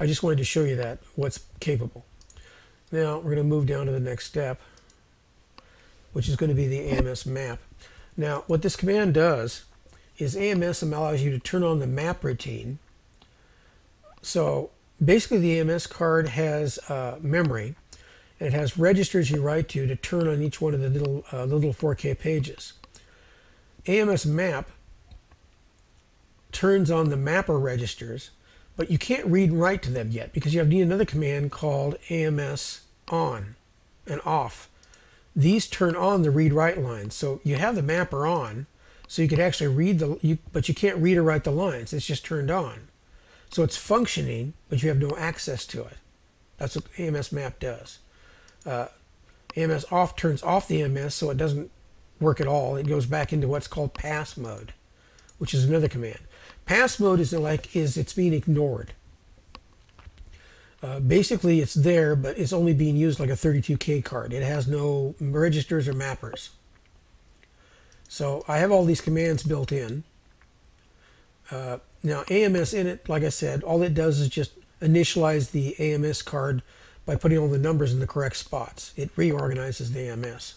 I just wanted to show you that, what's capable. Now we're going to move down to the next step, which is going to be the AMS map. Now what this command does is AMS allows you to turn on the map routine. So basically the AMS card has memory, and it has registers you write to turn on each one of the little 4K pages. AMS map turns on the mapper registers, but you can't read and write to them yet because you need another command called AMS on and off. These turn on the read-write lines. So you have the mapper on, so you could actually read but you can't read or write the lines. It's just turned on. So it's functioning, but you have no access to it. That's what AMS map does. AMS off turns off the AMS, so it doesn't work at all. It goes back into what's called pass mode, which is another command. Pass mode is it's being ignored. Basically, it's there, but it's only being used like a 32K card. It has no registers or mappers. So I have all these commands built in. Now AMS in it, like I said, all it does is just initialize the AMS card by putting all the numbers in the correct spots. It reorganizes the AMS.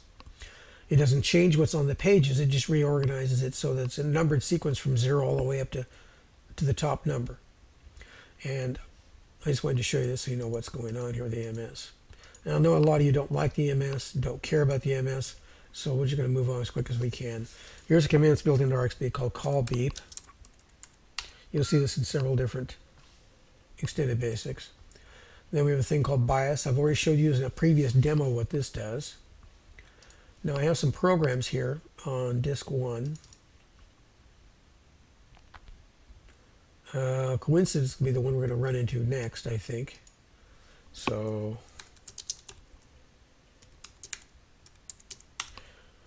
It doesn't change what's on the pages, it just reorganizes it so that it's a numbered sequence from 0 all the way up to the top number. And I just wanted to show you this so you know what's going on here with the AMS. Now I know a lot of you don't like the AMS, don't care about the AMS, so we're just going to move on as quick as we can. Here's a command that's built into RXBD called call beep. You'll see this in several different extended basics. Then we have a thing called bias. I've already showed you in a previous demo what this does. Now I have some programs here on disk 1. Coincidence will be the one we're going to run into next, I think. So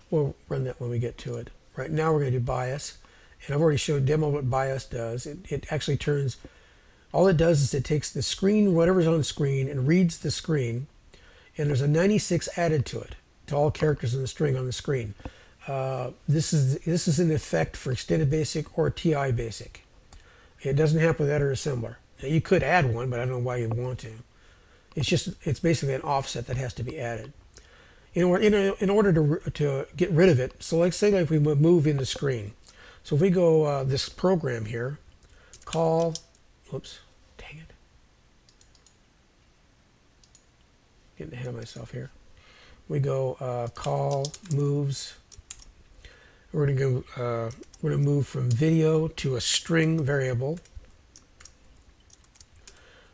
we'll run that when we get to it. Right now we're going to do bias. And I've already showed demo what bias does. It actually turns, all it does is it takes the screen, whatever's on the screen, and reads the screen. And there's a 96 added to it, to all characters in the string on the screen. This is in effect for Extended Basic or TI Basic. It doesn't happen with Editor Assembler. Now, you could add one, but I don't know why you'd want to. It's basically an offset that has to be added. In order to get rid of it, so let's say like we move in the screen. So if we go this program here, call, whoops, dang it. Getting ahead of myself here. We go call moves. We're going to move from video to a string variable.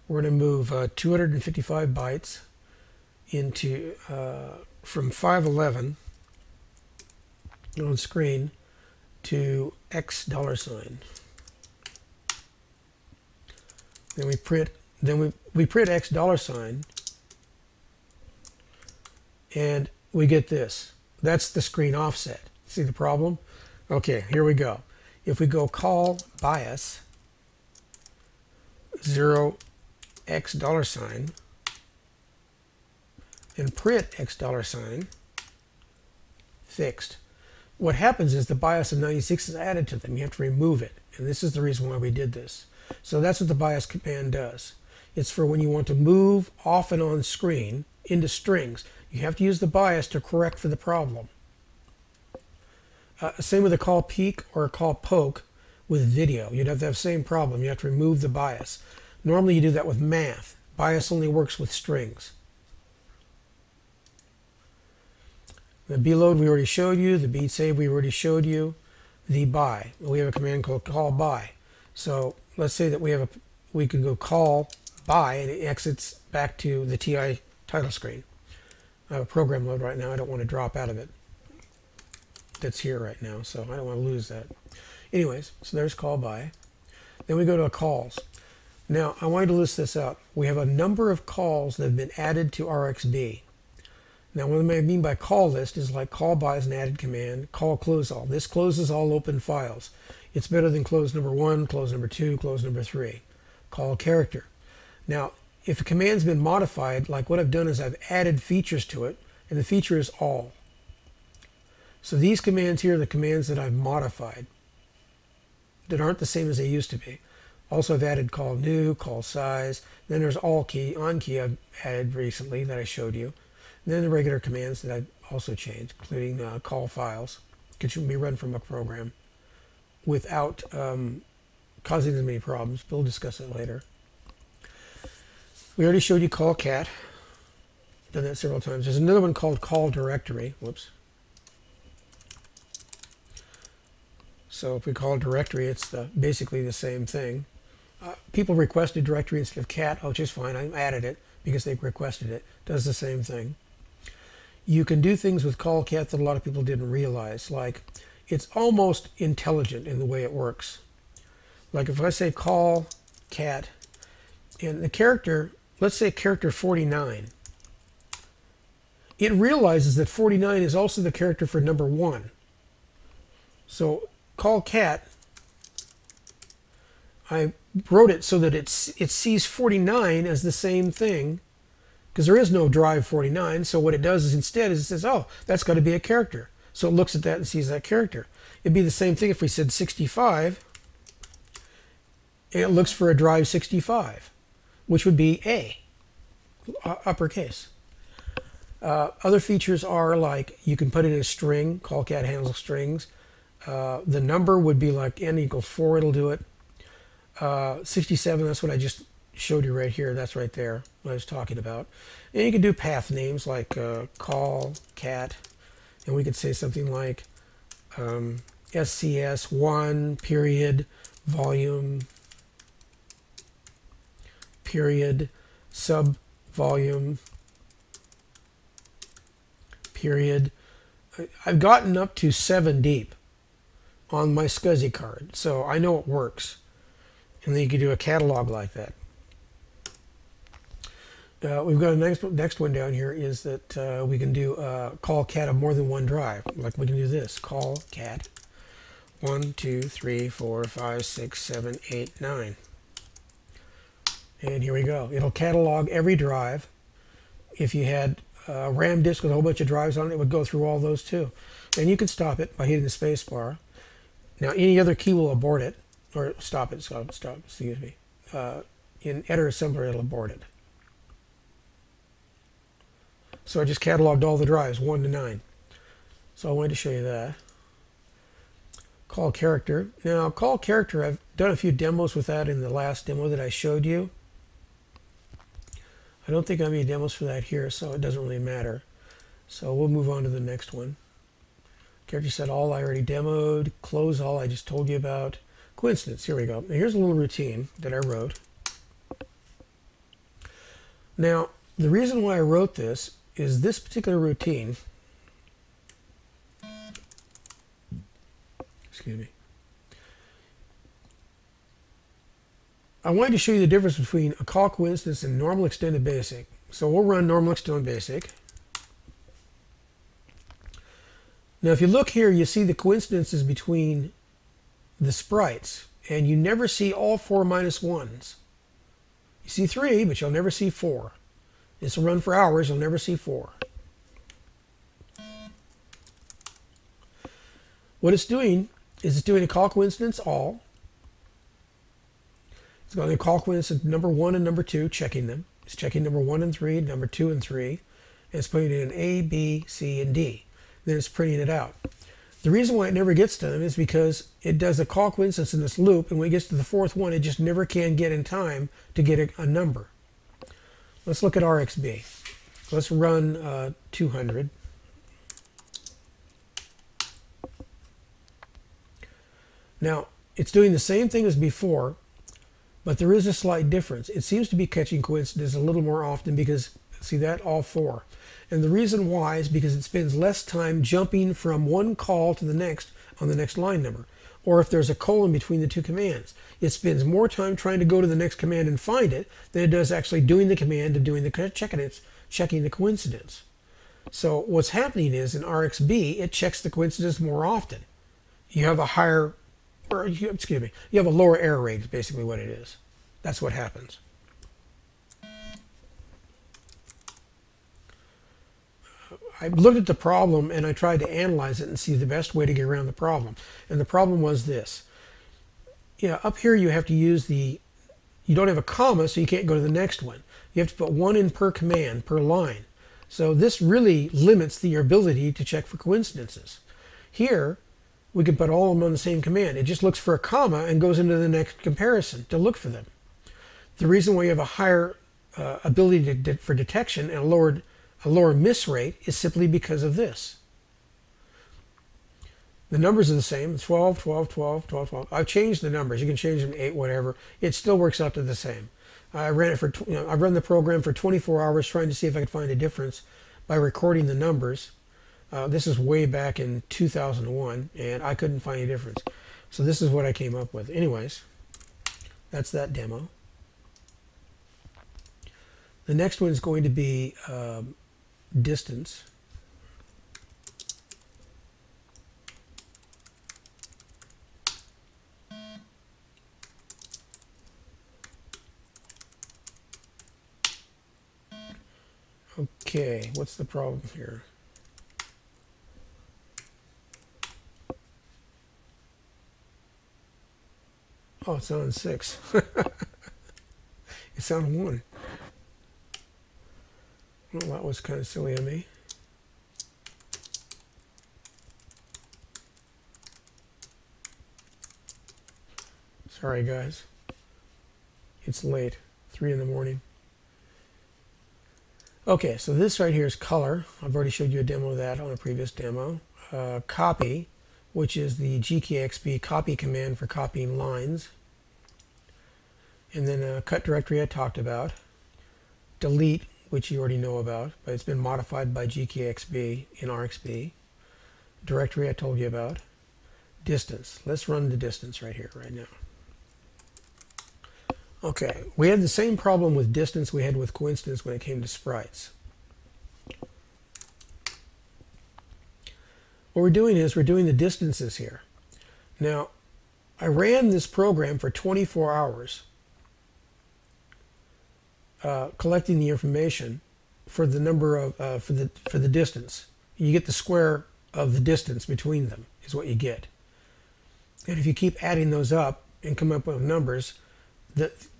We're going to move 255 bytes into from 511 on screen to $X. Then we print $X$, and we get this. That's the screen offset. See the problem? Okay, here we go. If we go call bias 0x$ and print $X$, fixed. What happens is the bias of 96 is added to them. You have to remove it, and this is the reason why we did this. So that's what the bias command does. It's for when you want to move off and on screen into strings. You have to use the bias to correct for the problem. Same with a call peek or a call poke with video. You'd have the same problem. You have to remove the bias. Normally you do that with math. Bias only works with strings. The bload we already showed you. The beat save we already showed you. The by. We have a command called call by. So let's say that we can go call by and it exits back to the TI title screen. I have a program load right now. I don't want to drop out of it. That's here right now, so I don't want to lose that. Anyways, so there's call by. Then we go to calls. Now I wanted to list this out. We have a number of calls that have been added to RXB. Now what I mean by call list is like call by is an added command, call close all. This closes all open files. It's better than close number 1, close number 2, close number 3. Call character. Now if a command's been modified, like what I've done is I've added features to it, and the feature is all. So these commands here are the commands that I've modified that aren't the same as they used to be. Also, I've added call new, call size. Then there's all key, on key I've added recently that I showed you. And then the regular commands that I've also changed, including call files, which can be run from a program without causing them any problems. We'll discuss it later. We already showed you call cat. Done that several times. There's another one called call directory. Whoops. So if we call directory, it's basically the same thing. People requested directory instead of cat, which is fine. I added it because they requested it. Does the same thing. You can do things with call cat that a lot of people didn't realize. Like, it's almost intelligent in the way it works. Like if I say call cat, and the character, let's say character 49, it realizes that 49 is also the character for number 1. So call cat, I wrote it so that it sees 49 as the same thing, because there is no drive 49. So what it does is instead is it says, oh, that's got to be a character. So it looks at that and sees that character. It'd be the same thing if we said 65, and it looks for a drive 65, which would be A, uppercase. Other features are like you can put it in a string. Call cat handles strings. The number would be like n equals 4. It'll do it. 67, that's what I just showed you right here. That's right there, what I was talking about. And you can do path names like call cat. And we could say something like SCS 1 period volume period sub volume period. I've gotten up to 7 deep on my SCSI card, so I know it works. And then you can do a catalog like that. We've got a next one down here is that we can do call cat of more than one drive. Like we can do this, call cat 1, 2, 3, 4, 5, 6, 7, 8, 9. And here we go. It'll catalog every drive. If you had a RAM disk with a whole bunch of drives on it, it would go through all those too. And you can stop it by hitting the space bar. Now any other key will abort it, or stop it, excuse me. In editor assembler, it'll abort it. So I just cataloged all the drives, 1 to 9. So I wanted to show you that. Call character. Now, call character, I've done a few demos with that in the last demo that I showed you. I don't think I have any demos for that here, so it doesn't really matter. So we'll move on to the next one. Character set all I already demoed. Close all I just told you about. Coincidence, here we go. Now here's a little routine that I wrote. Now, the reason why I wrote this is this particular routine. Excuse me. I wanted to show you the difference between a call coincidence and normal extended basic. So we'll run normal extended basic. Now if you look here, you see the coincidences between the sprites, and you never see all 4 minus 1s. You see 3, but you'll never see 4. This will run for hours, you'll never see 4. What it's doing is it's doing a call coincidence all. It's going to call coincidence number 1 and number 2, checking them. It's checking number 1 and 3, number 2 and 3, and it's putting it in A, B, C, and D. Then it's printing it out. The reason why it never gets to them is because it does a call coincidence in this loop, and when it gets to the 4th one, it just never can get in time to get a number. Let's look at RXB. Let's run 200. Now, it's doing the same thing as before, but there is a slight difference. It seems to be catching coincidence a little more often because, see that, all 4. And the reason why is because it spends less time jumping from one call to the next on the next line number. Or if there's a colon between the 2 commands, it spends more time trying to go to the next command and find it than it does actually doing the command and doing the checking the coincidence. So what's happening is in RXB, it checks the coincidence more often. You have a higher, or you have a lower error rate is basically what it is. That's what happens. I looked at the problem and I tried to analyze it and see the best way to get around the problem. And the problem was this. yeah, up here you have to use the, you don't have a comma, so you can't go to the next one. You have to put one in per command, per line. So this really limits your ability to check for coincidences. Here, we can put all of them on the same command. It just looks for a comma and goes into the next comparison to look for them. The reason why you have a higher ability for detection and a lower miss rate is simply because of this. The numbers are the same, 12, 12, 12, 12, 12. I've changed the numbers. You can change them to 8, whatever. It still works out to the same. I ran it for, I run the program for 24 hours trying to see if I could find a difference by recording the numbers. This is way back in 2001, and I couldn't find any difference. So this is what I came up with. Anyways, that's that demo. The next one is going to be distance. Okay, what's the problem here? Oh, it's on 6. It's on 1. Well, that was kind of silly of me. Sorry, guys. It's late, 3 in the morning. Okay, so this right here is color. I've already showed you a demo of that on a previous demo. Copy, which is the GKXB copy command for copying lines. And then cut directory I talked about. Delete, which you already know about, but it's been modified by GKXB in RXB. Directory I told you about. Distance. Let's run the distance right here, right now. Okay, we had the same problem with distance we had with coincidence when it came to sprites. What we're doing is we're doing the distances here. Now, I ran this program for 24 hours, collecting the information for the number of for the distance. You get the square of the distance between them is what you get. And if you keep adding those up and come up with numbers,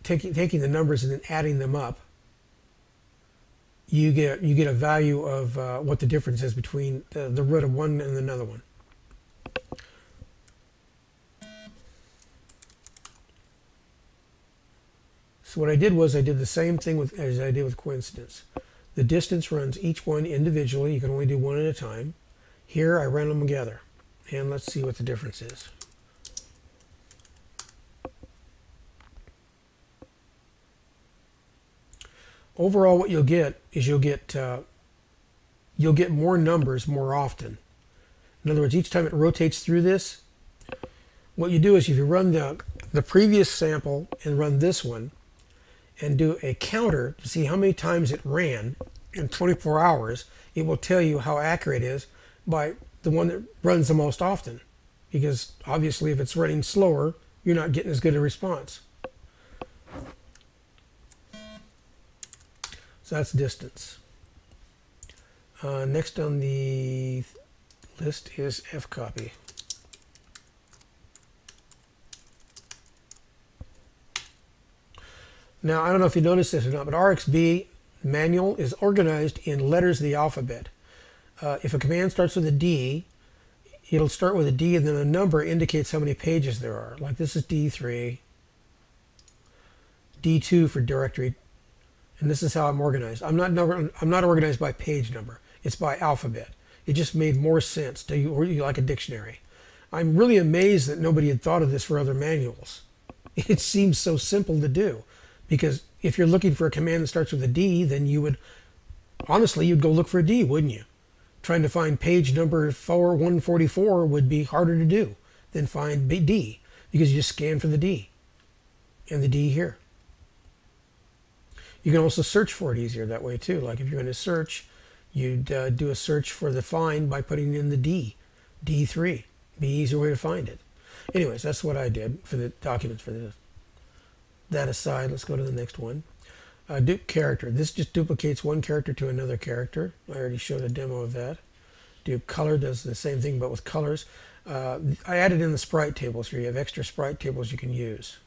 taking the numbers and then adding them up, you get a value of what the difference is between the root of one and another one. So what I did was I did the same thing as I did with coincidence. The distance runs each one individually. You can only do one at a time. Here I ran them together, and let's see what the difference is. Overall, what you'll get is you'll get more numbers more often. In other words, each time it rotates through this, what you do is if you run the previous sample and run this one and do a counter to see how many times it ran in 24 hours, it will tell you how accurate it is by the one that runs the most often. Because obviously if it's running slower, you're not getting as good a response. So that's distance. Next on the list is fcopy. Now, I don't know if you noticed this or not, but RXB manual is organized in letters of the alphabet. If a command starts with a D, it'll start with a D and then a number indicates how many pages there are. Like this is D3, D2 for directory. And this is how I'm organized. I'm not organized by page number. It's by alphabet. It just made more sense to you, or you like a dictionary. I'm really amazed that nobody had thought of this for other manuals. It seems so simple to do, because if you're looking for a command that starts with a D, then you would, honestly, you'd go look for a D, wouldn't you? Trying to find page number 144 would be harder to do than find D, because you just scan for the D and the D here. You can also search for it easier that way too. Like if you're going to search, you'd do a search for the find by putting in the D, D3. Be an easier way to find it. Anyways, that's what I did for the documents for this. That aside, let's go to the next one. Dupe character. This just duplicates one character to another character. I already showed a demo of that. Dupe color does the same thing but with colors. I added in the sprite tables here. You have extra sprite tables you can use.